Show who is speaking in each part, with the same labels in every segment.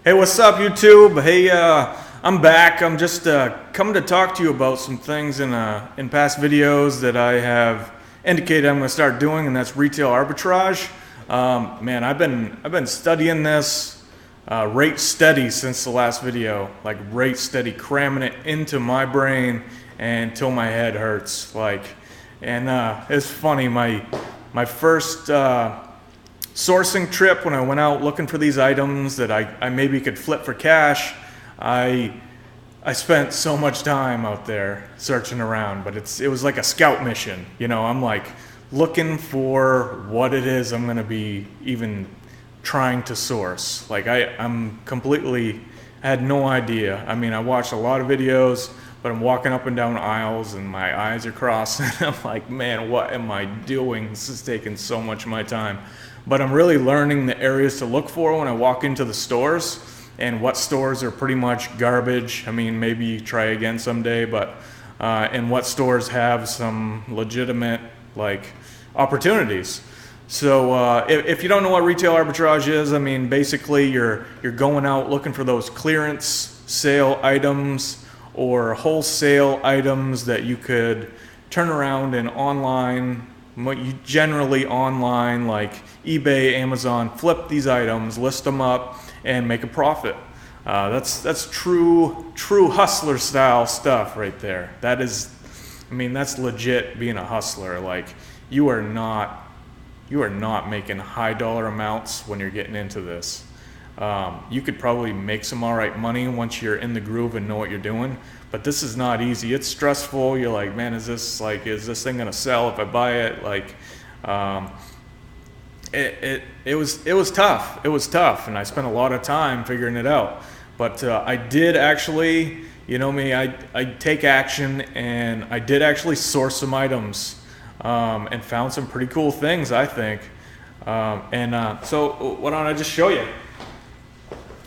Speaker 1: Hey, what's up, YouTube? Hey, I'm back. I'm just coming to talk to you about some things in past videos that I have indicated I'm going to start doing, and that's retail arbitrage. Man, I've been studying this rate steady since the last video, like rate steady, cramming it into my brain until my head hurts. It's funny. My first sourcing trip, when I went out looking for these items that I maybe could flip for cash, I spent so much time out there searching around, but it was like a scout mission. I'm like looking for what it is I'm going to be even trying to source. I had no idea. I mean, I watched a lot of videos, but I'm walking up and down aisles and my eyes are crossing. I'm like, man, what am I doing? This is taking so much of my time. But I'm really learning the areas to look for when I walk into the stores, and what stores are pretty much garbage. I mean, maybe try again someday, but and what stores have some legitimate opportunities. So if you don't know what retail arbitrage is, I mean, basically you're going out looking for those clearance sale items or wholesale items that you could turn around and online, generally online, like eBay, Amazon, flip these items, list them up, and make a profit. That's true hustler style stuff right there. That's legit being a hustler. You are not making high dollar amounts when you're getting into this. You could probably make some all right money once you're in the groove and know what you're doing, but this is not easy. It's stressful. You're like, man, is this thing gonna sell if I buy it? It was tough. It was tough, and I spent a lot of time figuring it out. But I did actually, I take action, and I did actually source some items and found some pretty cool things, I think. So why don't I just show you?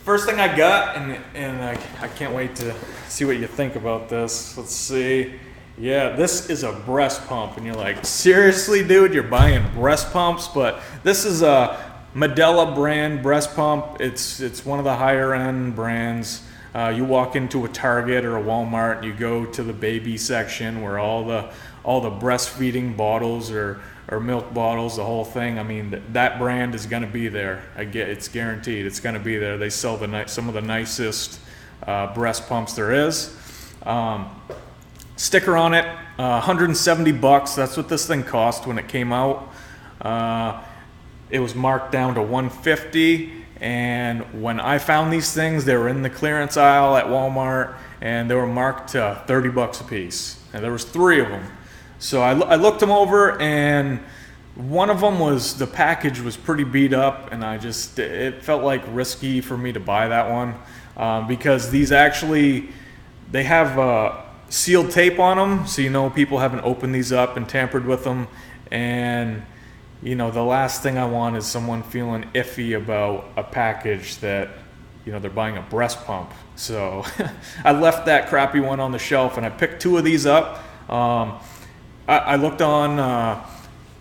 Speaker 1: First thing I got, and I can't wait to see what you think about this. Let's see. Yeah, this is a breast pump, and you're like, seriously, dude, you're buying breast pumps? But this is a Medela brand breast pump. It's one of the higher end brands. You walk into a Target or a Walmart, and you go to the baby section where all the breastfeeding bottles or milk bottles, the whole thing. I mean, that brand is going to be there. It's guaranteed. It's going to be there. They sell some of the nicest breast pumps there is. Sticker on it, $170. That's what this thing cost when it came out. It was marked down to $150. And when I found these things, they were in the clearance aisle at Walmart, and they were marked to $30 a piece. And there was 3 of them. So I looked them over, and one of them the package was pretty beat up, and it felt like risky for me to buy that one because these actually, they have sealed tape on them, so people haven't opened these up and tampered with them. And the last thing I want is someone feeling iffy about a package that they're buying a breast pump. So I left that crappy one on the shelf, and I picked 2 of these up. I looked on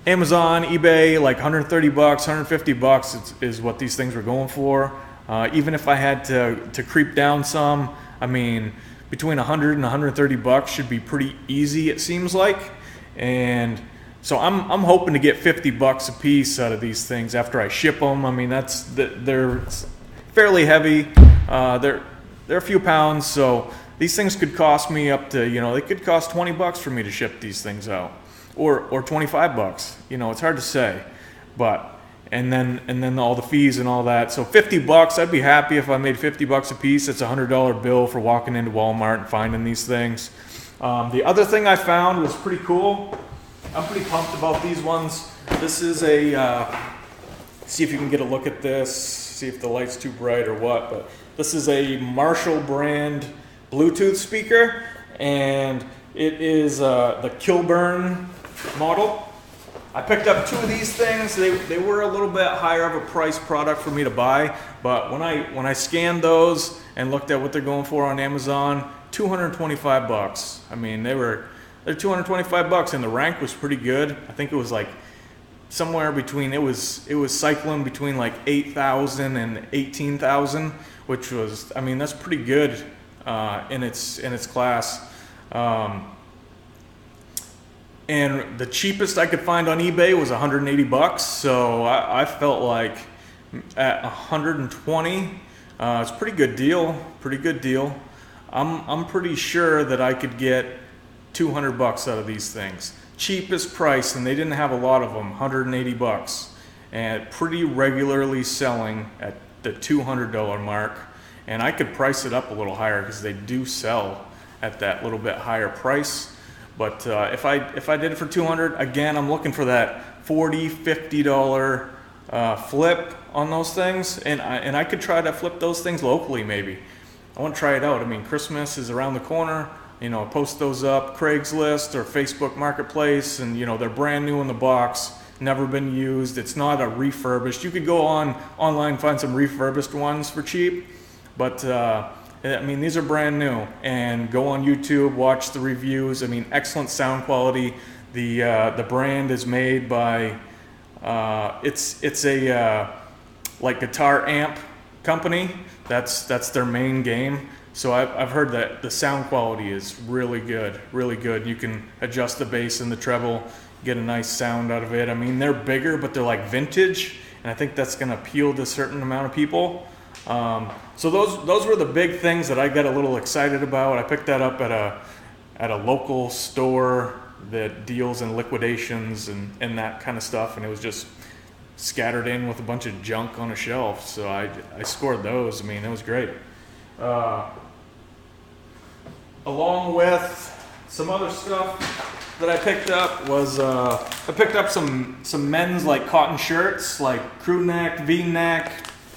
Speaker 1: Amazon, eBay, like $130, $150 is what these things were going for. Even if I had to creep down some, I mean, between $100 and $130 should be pretty easy, it seems like. And so I'm hoping to get $50 a piece out of these things after I ship them. I mean, they're fairly heavy. They're a few pounds, so these things could cost me up to, they could cost $20 for me to ship these things out, or $25. It's hard to say, but and then all the fees and all that. So $50, I'd be happy if I made $50 a piece. It's a $100 bill for walking into Walmart and finding these things. The other thing I found was pretty cool. I'm pretty pumped about these ones. This is see if you can get a look at this. See if the light's too bright or what, but this is a Marshall brand Bluetooth speaker, and it is the Kilburn model. I picked up 2 of these things. They were a little bit higher of a price product for me to buy, but when I scanned those and looked at what they're going for on Amazon, $225. I mean, they're $225, and the rank was pretty good. I think it was like somewhere between, it was cycling between like 8,000 and 18,000, which was, I mean, that's pretty good in its class. And the cheapest I could find on eBay was 180 bucks. So I felt like at 120, it's a pretty good deal. I'm pretty sure that I could get 200 bucks out of these things. Cheapest price, and they didn't have a lot of them, 180 bucks. And pretty regularly selling at the $200 mark. And I could price it up a little higher because they do sell at that little bit higher price. But if I did it for 200, again, I'm looking for that $40, $50 flip on those things, and I could try to flip those things locally maybe. I want to try it out. I mean, Christmas is around the corner. You know, post those up, Craigslist or Facebook Marketplace, and you know, they're brand new in the box, never been used. It's not a refurbished. You could go online, find some refurbished ones for cheap, but I mean, these are brand new. And go on YouTube, watch the reviews. I mean, excellent sound quality. The brand is made by it's a like guitar amp company. That's their main game. So I've heard that the sound quality is really good. You can adjust the bass and the treble, get a nice sound out of it. I mean, they're bigger, but they're like vintage, and I think that's going to appeal to a certain amount of people. So those were the big things that I got a little excited about. I picked that up at a local store that deals in liquidations and that kind of stuff, and it was just scattered in with a bunch of junk on a shelf. So I scored those. I mean, it was great. Along with some other stuff that I picked up was I picked up some men's like cotton shirts, like crew neck, V-neck,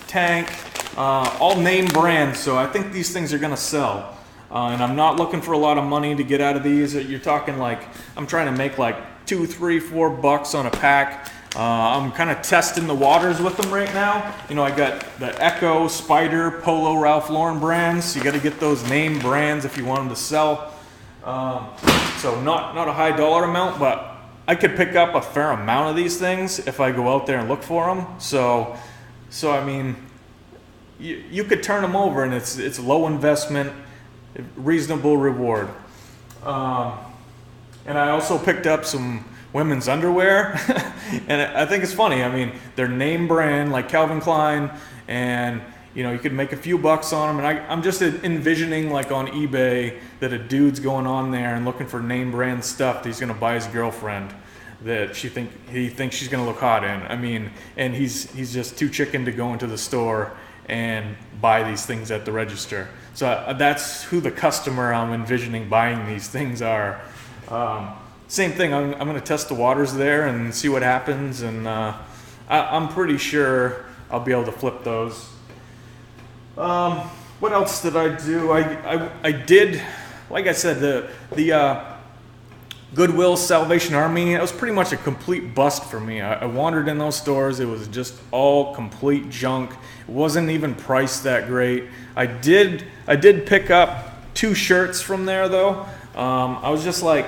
Speaker 1: tank, all name brands. So I think these things are gonna sell, and I'm not looking for a lot of money to get out of these. You're talking like, I'm trying to make like $2, $3, $4 on a pack. I'm kind of testing the waters with them right now. You know, I got the Echo, Spider, Polo, Ralph Lauren brands. You got to get those name brands if you want them to sell. So not a high dollar amount, but I could pick up a fair amount of these things if I go out there and look for them. So I mean, you could turn them over, and it's low investment, reasonable reward. And I also picked up some women's underwear, and I think it's funny. I mean, they're name brand like Calvin Klein, and you know, you could make a few bucks on them. And I'm just envisioning like on eBay that a dude's going on there and looking for name brand stuff that he's gonna buy his girlfriend that he thinks she's gonna look hot in. I mean, and he's just too chicken to go into the store and buy these things at the register. So that's who the customer I'm envisioning buying these things are. Same thing, I'm going to test the waters there and see what happens, and I'm pretty sure I'll be able to flip those. What else did I do? I did, like I said, the Goodwill Salvation Army, it was pretty much a complete bust for me. I wandered in those stores, it was just all complete junk. It wasn't even priced that great. I did pick up 2 shirts from there though. I was just like,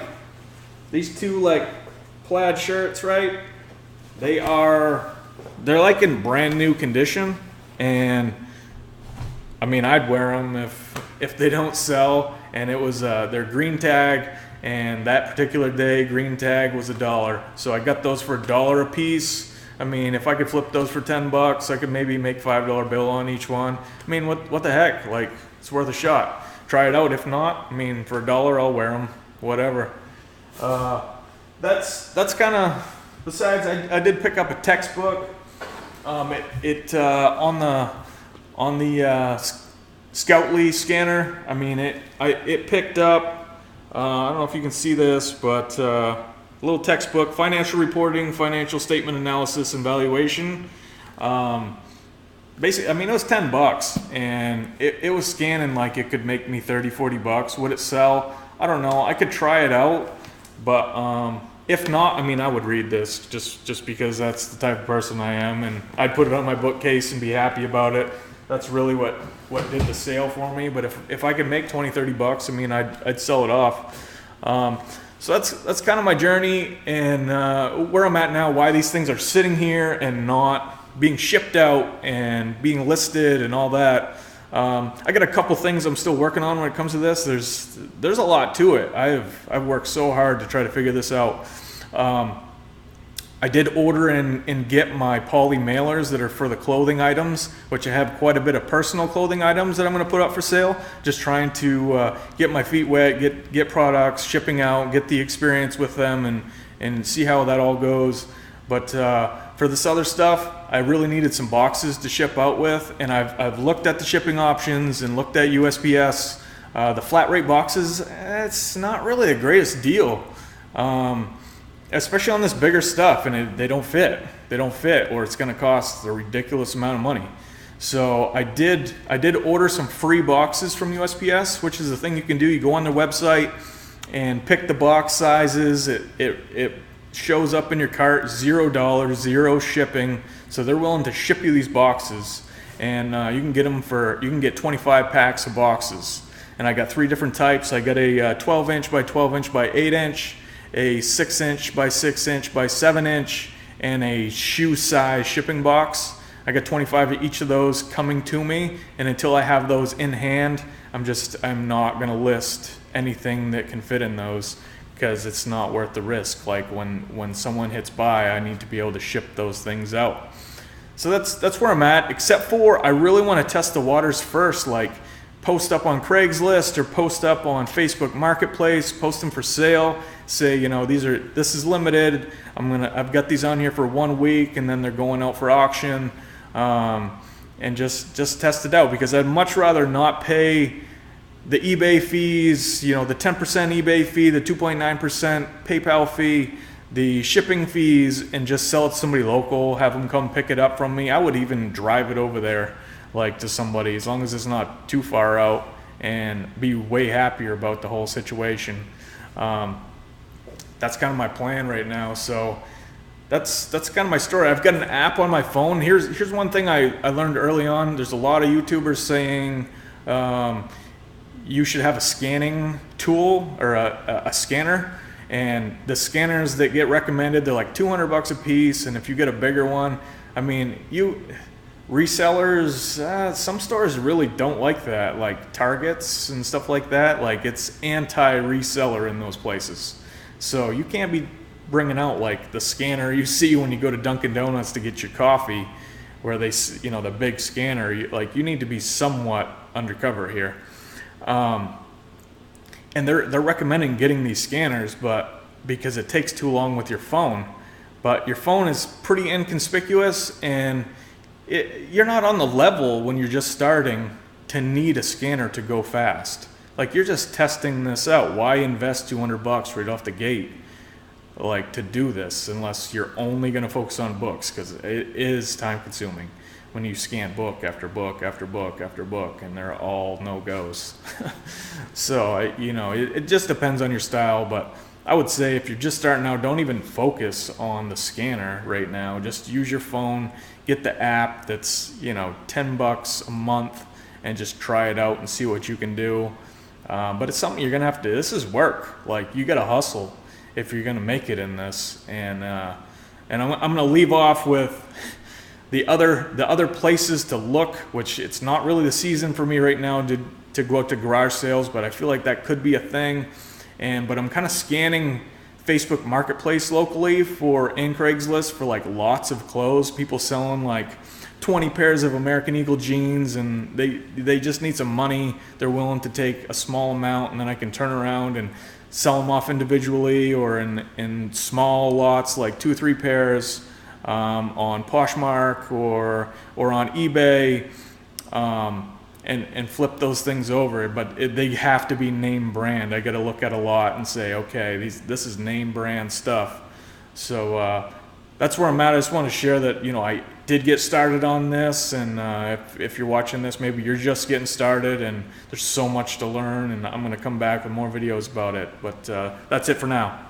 Speaker 1: these 2 like plaid shirts, right? They're like in brand new condition, and I mean, I'd wear them if they don't sell. And it was their green tag, and that particular day green tag was $1. So I got those for $1 a piece. I mean, if I could flip those for $10, I could maybe make $5 bill on each one. I mean, what the heck? Like, it's worth a shot. Try it out. If not, I mean, for $1, I'll wear them. Whatever. That's kind of. Besides, I did pick up a textbook. On the Scoutly scanner. I mean, it picked up. I don't know if you can see this, but a little textbook: financial reporting, financial statement analysis, and valuation. Basically, I mean, it was $10, and it was scanning like it could make me $30, $40. Would it sell? I don't know. I could try it out, but if not, I mean, I would read this just because that's the type of person I am, and I'd put it on my bookcase and be happy about it. That's really what did the sale for me. But if I could make $20, $30, I mean, I'd sell it off. So that's kind of my journey and where I'm at now, why these things are sitting here and not being shipped out and being listed and all that. I got a couple things I'm still working on when it comes to this. There's a lot to it. I've worked so hard to try to figure this out. I did order and get my poly mailers that are for the clothing items, which I have quite a bit of personal clothing items that I'm going to put up for sale. Just trying to get my feet wet, get products, shipping out, get the experience with them, and see how that all goes. But for this other stuff, I really needed some boxes to ship out with, and I've looked at the shipping options and looked at USPS. The flat rate boxes, it's not really the greatest deal. Especially on this bigger stuff, and they don't fit. They don't fit, or it's going to cost a ridiculous amount of money. So I did order some free boxes from USPS, which is the thing you can do. You go on their website and pick the box sizes. It shows up in your cart, $0, zero shipping. So they're willing to ship you these boxes, and you can get 25 packs of boxes. And I got 3 different types. I got a 12 inch by 12 inch by 8 inch. A 6 inch by 6 inch by 7 inch, and a shoe size shipping box. I got 25 of each of those coming to me, and until I have those in hand, I'm not going to list anything that can fit in those, because it's not worth the risk. Like when someone hits buy, I need to be able to ship those things out. So that's where I'm at, except for I really want to test the waters first, like post up on Craigslist or post up on Facebook Marketplace, post them for sale, say, you know, this is limited. I've got these on here for 1 week, and then they're going out for auction, and just test it out, because I'd much rather not pay the eBay fees, you know, the 10% eBay fee, the 2.9% PayPal fee, the shipping fees, and just sell it to somebody local, have them come pick it up from me. I would even drive it over there, like to somebody, as long as it's not too far out, and be way happier about the whole situation. That's kind of my plan right now. So that's kind of my story. I've got an app on my phone. Here's one thing I learned early on. There's a lot of YouTubers saying you should have a scanning tool or a scanner, and the scanners that get recommended, they're like $200 a piece, and if you get a bigger one, I mean, resellers, some stores really don't like that, like Targets and stuff like that. Like, it's anti-reseller in those places. So you can't be bringing out like the scanner you see when you go to Dunkin' Donuts to get your coffee, where they, you know, the big scanner. You need to be somewhat undercover here. And they're recommending getting these scanners, but because it takes too long with your phone. But your phone is pretty inconspicuous, and you're not on the level when you're just starting to need a scanner to go fast. Like, you're just testing this out. Why invest $200 right off the gate, like, to do this, unless you're only going to focus on books, because it is time consuming when you scan book after book after book after book, and they're all no-goes. So, it just depends on your style, but I would say if you're just starting out, don't even focus on the scanner right now. Just use your phone, get the app that's, $10 a month, and just try it out and see what you can do. But it's something you're gonna have to. This is work. Like, you gotta hustle if you're gonna make it in this. And I'm gonna leave off with the other places to look, which it's not really the season for me right now to go out to garage sales, but I feel like that could be a thing. But I'm kind of scanning Facebook Marketplace locally in Craigslist for like lots of clothes. People selling like 20 pairs of American Eagle jeans, and they just need some money. They're willing to take a small amount, and then I can turn around and sell them off individually or in small lots, like 2 or 3 pairs, on Poshmark or on eBay, and flip those things over. But they have to be name brand. I got to look at a lot and say, okay, this is name brand stuff. So that's where I'm at. I just want to share that, I did get started on this, and if you're watching this, maybe you're just getting started, and there's so much to learn, and I'm going to come back with more videos about it. But that's it for now.